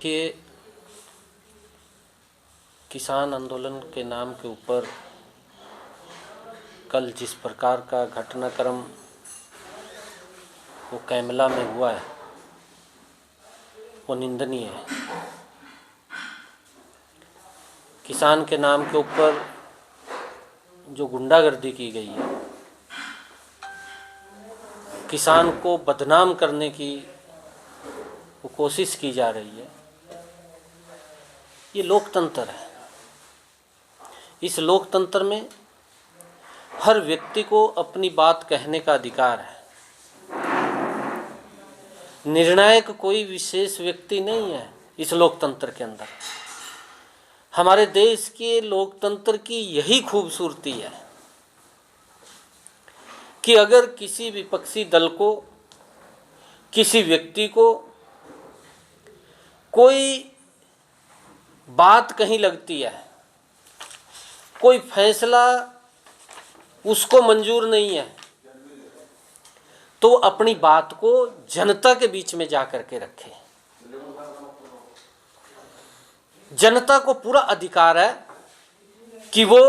कि किसान आंदोलन के नाम के ऊपर कल जिस प्रकार का घटनाक्रम वो कैमला में हुआ है वो निंदनीय है। किसान के नाम के ऊपर जो गुंडागर्दी की गई है, किसान को बदनाम करने की वो कोशिश की जा रही है, ये लोकतंत्र है। इस लोकतंत्र में हर व्यक्ति को अपनी बात कहने का अधिकार है। निर्णायक कोई विशेष व्यक्ति नहीं है इस लोकतंत्र के अंदर। हमारे देश के लोकतंत्र की यही खूबसूरती है कि अगर किसी विपक्षी दल को, किसी व्यक्ति को कोई बात कहीं लगती है, कोई फैसला उसको मंजूर नहीं है, तो अपनी बात को जनता के बीच में जा करके रखे। जनता को पूरा अधिकार है कि वो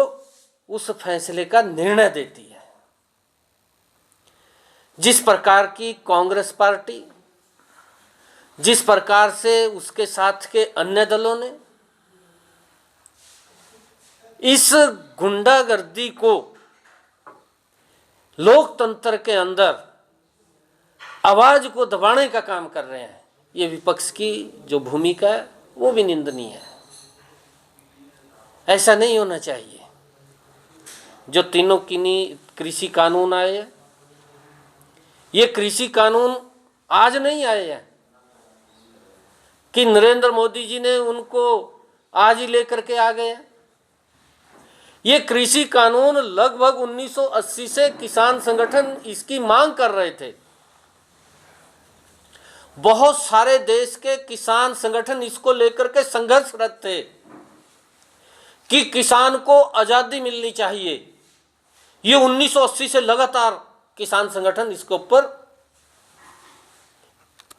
उस फैसले का निर्णय देती है। जिस प्रकार की कांग्रेस पार्टी, जिस प्रकार से उसके साथ के अन्य दलों ने इस गुंडागर्दी को लोकतंत्र के अंदर आवाज को दबाने का काम कर रहे हैं, ये विपक्ष की जो भूमिका है वो भी निंदनीय है। ऐसा नहीं होना चाहिए। जो तीनों कृषि कानून आए हैं, ये कृषि कानून आज नहीं आए हैं कि नरेंद्र मोदी जी ने उनको आज ही लेकर के आ गए। ये कृषि कानून लगभग 1980 से किसान संगठन इसकी मांग कर रहे थे। बहुत सारे देश के किसान संगठन इसको लेकर के संघर्षरत थे कि किसान को आजादी मिलनी चाहिए। ये 1980 से लगातार किसान संगठन इसके ऊपर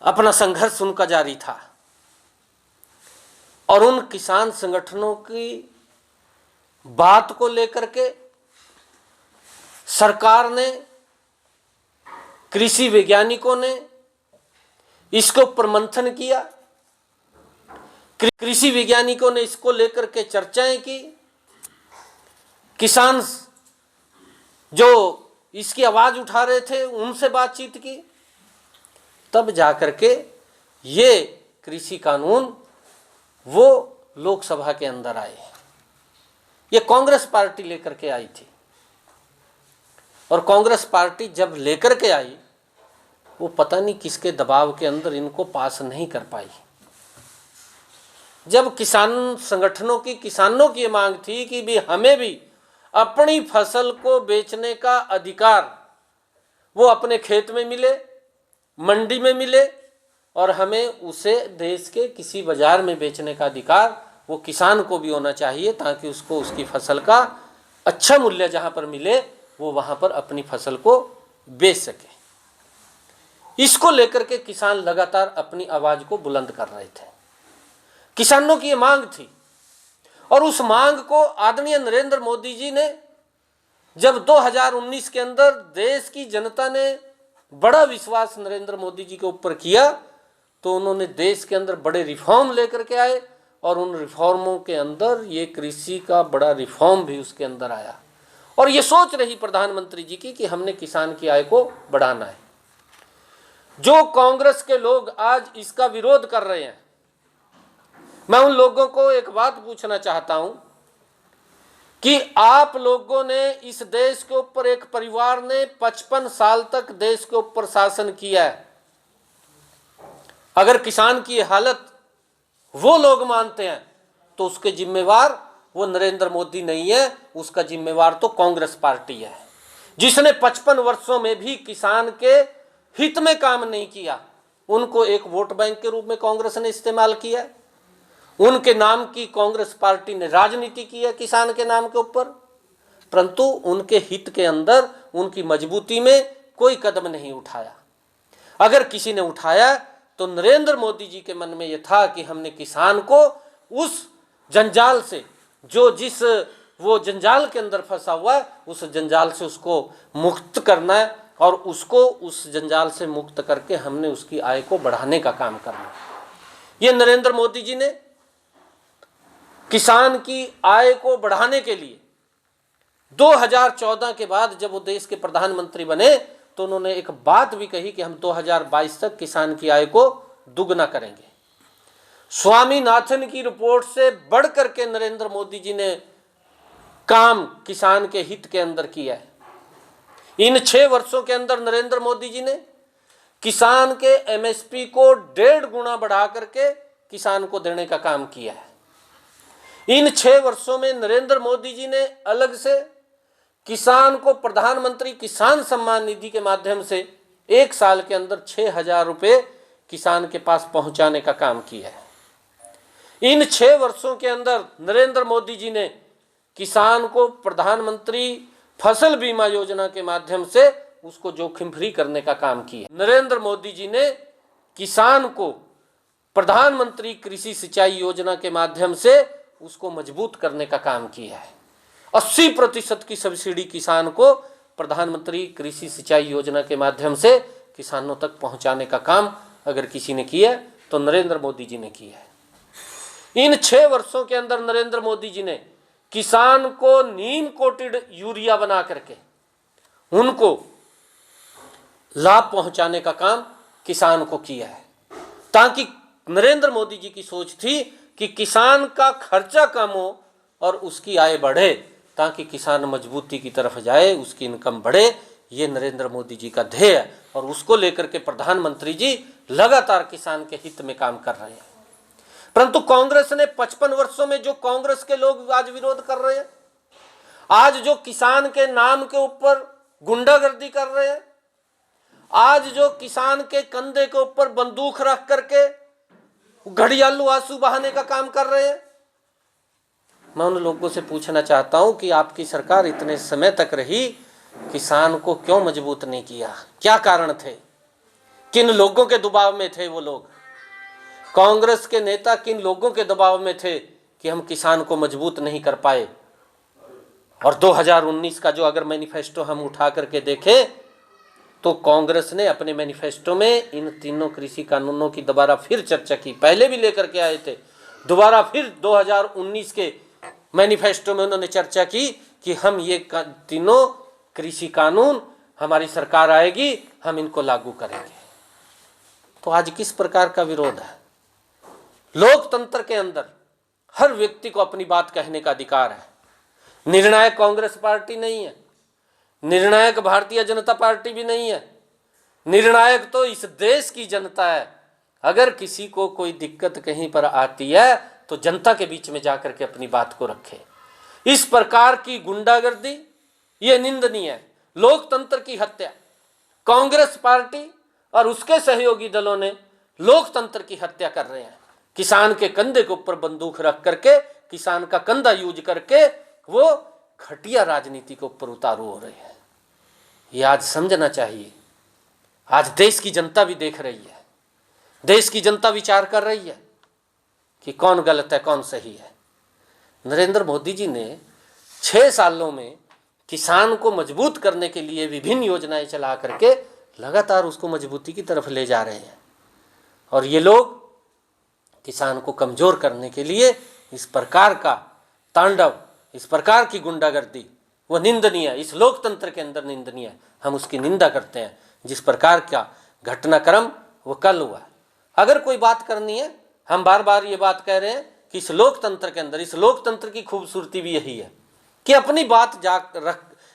अपना संघर्ष उनका जारी था और उन किसान संगठनों की बात को लेकर के सरकार ने, कृषि वैज्ञानिकों ने इसको ऊपर मंथन किया। कृषि वैज्ञानिकों ने इसको लेकर के चर्चाएं की। किसान जो इसकी आवाज उठा रहे थे उनसे बातचीत की, तब जाकर के ये कृषि कानून वो लोकसभा के अंदर आए। ये कांग्रेस पार्टी लेकर के आई थी और कांग्रेस पार्टी जब लेकर के आई वो पता नहीं किसके दबाव के अंदर इनको पास नहीं कर पाई। जब किसान संगठनों की, किसानों की मांग थी कि भी हमें भी अपनी फसल को बेचने का अधिकार वो अपने खेत में मिले, मंडी में मिले और हमें उसे देश के किसी बाजार में बेचने का अधिकार वो किसान को भी होना चाहिए, ताकि उसको उसकी फसल का अच्छा मूल्य जहां पर मिले वो वहां पर अपनी फसल को बेच सके। इसको लेकर के किसान लगातार अपनी आवाज को बुलंद कर रहे थे। किसानों की ये मांग थी और उस मांग को आदरणीय नरेंद्र मोदी जी ने जब 2019 के अंदर देश की जनता ने बड़ा विश्वास नरेंद्र मोदी जी के ऊपर किया, तो उन्होंने देश के अंदर बड़े रिफॉर्म लेकर के आए और उन रिफॉर्मों के अंदर ये कृषि का बड़ा रिफॉर्म भी उसके अंदर आया। और ये सोच रही प्रधानमंत्री जी की कि हमने किसान की आय को बढ़ाना है। जो कांग्रेस के लोग आज इसका विरोध कर रहे हैं, मैं उन लोगों को एक बात पूछना चाहता हूं कि आप लोगों ने इस देश के ऊपर, एक परिवार ने 55 साल तक देश के ऊपर शासन किया है। अगर किसान की हालत वो लोग मानते हैं तो उसके जिम्मेवार वो नरेंद्र मोदी नहीं है, उसका जिम्मेवार तो कांग्रेस पार्टी है, जिसने 55 वर्षों में भी किसान के हित में काम नहीं किया। उनको एक वोट बैंक के रूप में कांग्रेस ने इस्तेमाल किया। उनके नाम की कांग्रेस पार्टी ने राजनीति की है किसान के नाम के ऊपर, परंतु उनके हित के अंदर, उनकी मजबूती में कोई कदम नहीं उठाया। अगर किसी ने उठाया तो नरेंद्र मोदी जी के मन में यह था कि हमने किसान को उस जंजाल से, जिस वो जंजाल के अंदर फंसा हुआ है, उस जंजाल से उसको मुक्त करना है और उसको उस जंजाल से मुक्त करके हमने उसकी आय को बढ़ाने का काम करना है। ये नरेंद्र मोदी जी ने किसान की आय को बढ़ाने के लिए 2014 के बाद जब वो देश के प्रधानमंत्री बने तो उन्होंने एक बात भी कही कि हम 2022 तक किसान की आय को दुगना करेंगे। स्वामीनाथन की रिपोर्ट से बढ़कर के नरेंद्र मोदी जी ने काम किसान के हित के अंदर किया है। इन 6 वर्षों के अंदर नरेंद्र मोदी जी ने किसान के एमएसपी को 1.5 गुना बढ़ा करके किसान को देने का काम किया है। इन 6 वर्षों में नरेंद्र मोदी जी ने अलग से किसान को प्रधानमंत्री किसान सम्मान निधि के माध्यम से 1 साल के अंदर 6,000 रुपए किसान के पास पहुंचाने का काम किया है। इन 6 वर्षों के अंदर नरेंद्र मोदी जी ने किसान को प्रधानमंत्री फसल बीमा योजना के माध्यम से उसको जोखिम फ्री करने का काम किया। नरेंद्र मोदी जी ने किसान को प्रधानमंत्री कृषि सिंचाई योजना के माध्यम से उसको मजबूत करने का काम किया है। 80% की सब्सिडी किसान को प्रधानमंत्री कृषि सिंचाई योजना के माध्यम से किसानों तक पहुंचाने का काम अगर किसी ने किया तो नरेंद्र मोदी जी ने किया है। इन 6 वर्षों के अंदर नरेंद्र मोदी जी ने किसान को नीम कोटेड यूरिया बना करके उनको लाभ पहुंचाने का काम किसान को किया है, ताकि नरेंद्र मोदी जी की सोच थी कि किसान का खर्चा कम हो और उसकी आय बढ़े, ताकि किसान मजबूती की तरफ जाए, उसकी इनकम बढ़े। ये नरेंद्र मोदी जी का ध्येय है और उसको लेकर के प्रधानमंत्री जी लगातार किसान के हित में काम कर रहे हैं। परंतु कांग्रेस ने 55 वर्षों में जो कांग्रेस के लोग आज विरोध कर रहे हैं, आज जो किसान के नाम के ऊपर गुंडागर्दी कर रहे हैं, आज जो किसान के कंधे के ऊपर बंदूक रख करके घड़ियालू आंसू बहाने का काम कर रहे हैं, मैं उन लोगों से पूछना चाहता हूं कि आपकी सरकार इतने समय तक रही, किसान को क्यों मजबूत नहीं किया? क्या कारण थे? किन लोगों के दबाव में थे वो लोग? कांग्रेस के नेता किन लोगों के दबाव में थे कि हम किसान को मजबूत नहीं कर पाए? और 2019 का जो अगर मैनिफेस्टो हम उठा करके देखें तो कांग्रेस ने अपने मैनिफेस्टो में इन तीनों कृषि कानूनों की दोबारा फिर चर्चा की। पहले भी लेकर के आए थे, दोबारा फिर 2019 के मैनिफेस्टो में उन्होंने चर्चा की कि हम ये तीनों कृषि कानून, हमारी सरकार आएगी, हम इनको लागू करेंगे। तो आज किस प्रकार का विरोध है? लोकतंत्र के अंदर हर व्यक्ति को अपनी बात कहने का अधिकार है। निर्णायक कांग्रेस पार्टी नहीं है, निर्णायक भारतीय जनता पार्टी भी नहीं है, निर्णायक तो इस देश की जनता है। अगर किसी को कोई दिक्कत कहीं पर आती है तो जनता के बीच में जाकर के अपनी बात को रखे। इस प्रकार की गुंडागर्दी ये निंदनीय है। लोकतंत्र की हत्या कांग्रेस पार्टी और उसके सहयोगी दलों ने लोकतंत्र की हत्या कर रहे हैं। किसान के कंधे के ऊपर बंदूक रख करके, किसान का कंधा यूज करके वो घटिया राजनीति के ऊपर उतारू हो रहे हैं। ये आज समझना चाहिए। आज देश की जनता भी देख रही है, देश की जनता विचार कर रही है कि कौन गलत है कौन सही है। नरेंद्र मोदी जी ने 6 सालों में किसान को मजबूत करने के लिए विभिन्न योजनाएं चला करके लगातार उसको मजबूती की तरफ ले जा रहे हैं, और ये लोग किसान को कमजोर करने के लिए इस प्रकार का तांडव, इस प्रकार की गुंडागर्दी वो निंदनीय है, इस लोकतंत्र के अंदर निंदनीय है। हम उसकी निंदा करते हैं। जिस प्रकार का घटनाक्रम वो कल हुआ, अगर कोई बात करनी है, हम बार बार ये बात कह रहे हैं कि इस लोकतंत्र के अंदर, इस लोकतंत्र की खूबसूरती भी यही है कि अपनी बात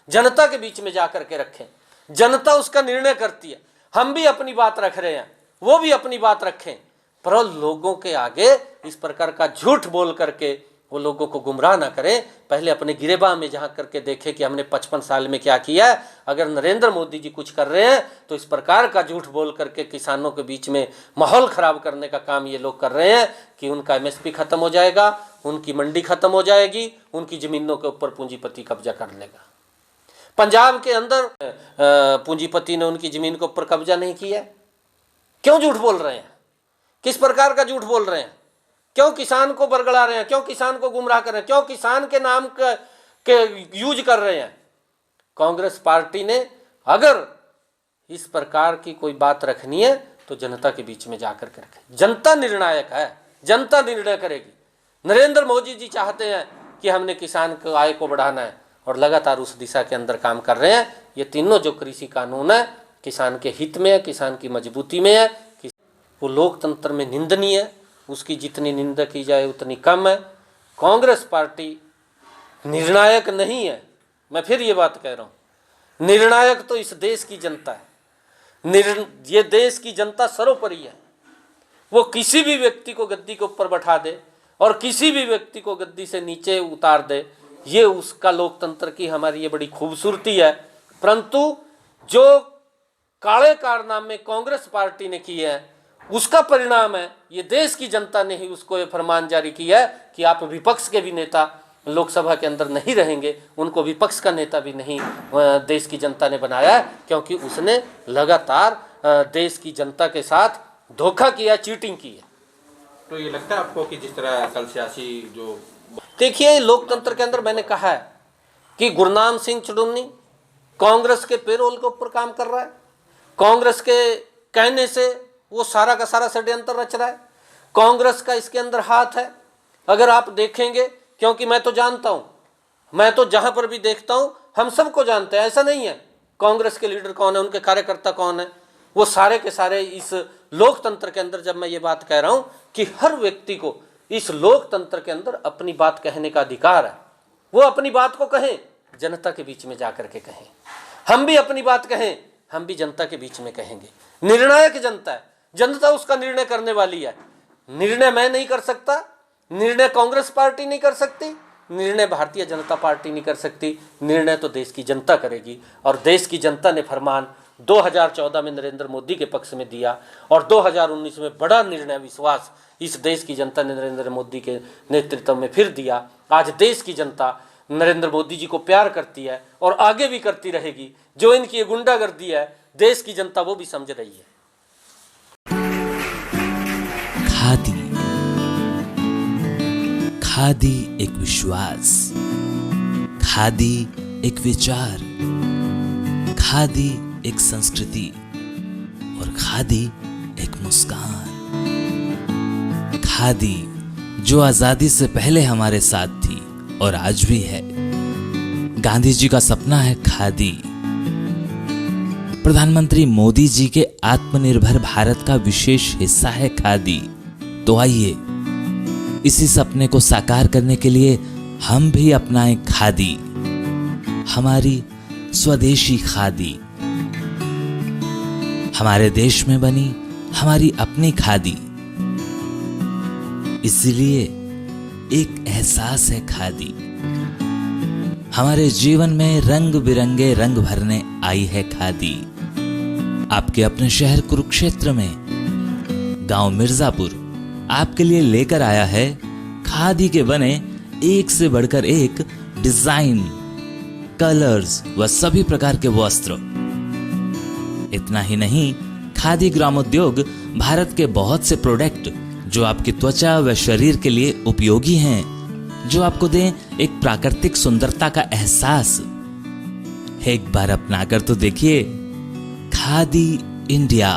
जनता के बीच में जाकर के रखें। जनता उसका निर्णय करती है। हम भी अपनी बात रख रहे हैं, वो भी अपनी बात रखें, पर लोगों के आगे इस प्रकार का झूठ बोल करके वो लोगों को गुमराह ना करें। पहले अपने गिरेबां में जहाँ करके देखें कि हमने 55 साल में क्या किया है। अगर नरेंद्र मोदी जी कुछ कर रहे हैं तो इस प्रकार का झूठ बोल करके किसानों के बीच में माहौल खराब करने का काम ये लोग कर रहे हैं कि उनका एमएसपी खत्म हो जाएगा, उनकी मंडी खत्म हो जाएगी, उनकी जमीनों के ऊपर पूंजीपति कब्जा कर लेगा। पंजाब के अंदर पूंजीपति ने उनकी जमीन के ऊपर कब्जा नहीं किया। क्यों झूठ बोल रहे हैं? किस प्रकार का झूठ बोल रहे हैं? क्यों किसान को बरगला रहे हैं? क्यों किसान को गुमराह कर रहे हैं? क्यों किसान के नाम के यूज कर रहे हैं? कांग्रेस पार्टी ने अगर इस प्रकार की कोई बात रखनी है तो जनता के बीच में जाकर के रखें। जनता निर्णायक है, जनता निर्णय करेगी। नरेंद्र मोदी जी चाहते हैं कि हमने किसान की आय को बढ़ाना है और लगातार उस दिशा के अंदर काम कर रहे हैं। ये तीनों जो कृषि कानून है किसान के हित में है, किसान की मजबूती में है, वो लोकतंत्र में निंदनीय है। उसकी जितनी निंदा की जाए उतनी कम है। कांग्रेस पार्टी निर्णायक नहीं है। मैं फिर ये बात कह रहा हूँ, निर्णायक तो इस देश की जनता है। ये देश की जनता सर्वोपरि है। वो किसी भी व्यक्ति को गद्दी के ऊपर बैठा दे और किसी भी व्यक्ति को गद्दी से नीचे उतार दे, ये उसका लोकतंत्र की हमारी ये बड़ी खूबसूरती है। परंतु जो काले कारनामे कांग्रेस पार्टी ने किए हैं उसका परिणाम है ये देश की जनता ने ही उसको ये फरमान जारी किया है कि आप विपक्ष के भी नेता लोकसभा के अंदर नहीं रहेंगे। उनको विपक्ष का नेता भी नहीं देश की जनता ने बनाया है, क्योंकि उसने लगातार देश की जनता के साथ धोखा किया, चीटिंग की है। तो ये लगता है आपको कि जिस तरह कल सियासी जो देखिए लोकतंत्र के अंदर मैंने कहा है कि गुरनाम सिंह चुड़ुन्नी कांग्रेस के पेरोल के ऊपर काम कर रहा है। कांग्रेस के कहने से वो सारा का सारा षड्यंत्र रच रहा है। कांग्रेस का इसके अंदर हाथ है। अगर आप देखेंगे, क्योंकि मैं तो जानता हूं, मैं तो जहां पर भी देखता हूं हम सबको जानते हैं। ऐसा नहीं है कांग्रेस के लीडर कौन है, उनके कार्यकर्ता कौन है, वो सारे के सारे इस लोकतंत्र के अंदर। जब मैं ये बात कह रहा हूं कि हर व्यक्ति को इस लोकतंत्र के अंदर अपनी बात कहने का अधिकार है, वो अपनी बात को कहें, जनता के बीच में जाकर के कहें। हम भी अपनी बात कहें, हम भी जनता के बीच में कहेंगे। निर्णायक जनता है, जनता उसका निर्णय करने वाली है। निर्णय मैं नहीं कर सकता, निर्णय कांग्रेस पार्टी नहीं कर सकती, निर्णय भारतीय जनता पार्टी नहीं कर सकती, निर्णय तो देश की जनता करेगी। और देश की जनता ने फरमान 2014 में नरेंद्र मोदी के पक्ष में दिया और 2019 में बड़ा निर्णय विश्वास इस देश की जनता ने नरेंद्र मोदी के नेतृत्व में फिर दिया। आज देश की जनता नरेंद्र मोदी जी को प्यार करती है और आगे भी करती रहेगी। जो इनकी गुंडागर्दी है देश की जनता वो भी समझ रही है। खादी, खादी एक विश्वास, खादी एक विचार, खादी एक संस्कृति और खादी एक मुस्कान। खादी जो आजादी से पहले हमारे साथ थी और आज भी है। गांधी जी का सपना है खादी। प्रधानमंत्री मोदी जी के आत्मनिर्भर भारत का विशेष हिस्सा है खादी। तो आइए इसी सपने को साकार करने के लिए हम भी अपनाएं खादी, हमारी स्वदेशी खादी, हमारे देश में बनी हमारी अपनी खादी। इसलिए एक एहसास है खादी। हमारे जीवन में रंग बिरंगे रंग भरने आई है खादी। आपके अपने शहर कुरुक्षेत्र में गांव मिर्जापुर आपके लिए लेकर आया है खादी के बने एक से बढ़कर एक डिजाइन, कलर्स व सभी प्रकार के वस्त्र। इतना ही नहीं, खादी ग्रामोद्योग भारत के बहुत से प्रोडक्ट जो आपकी त्वचा व शरीर के लिए उपयोगी हैं, जो आपको दें एक प्राकृतिक सुंदरता का एहसास। एक बार अपनाकर तो देखिए। खादी इंडिया।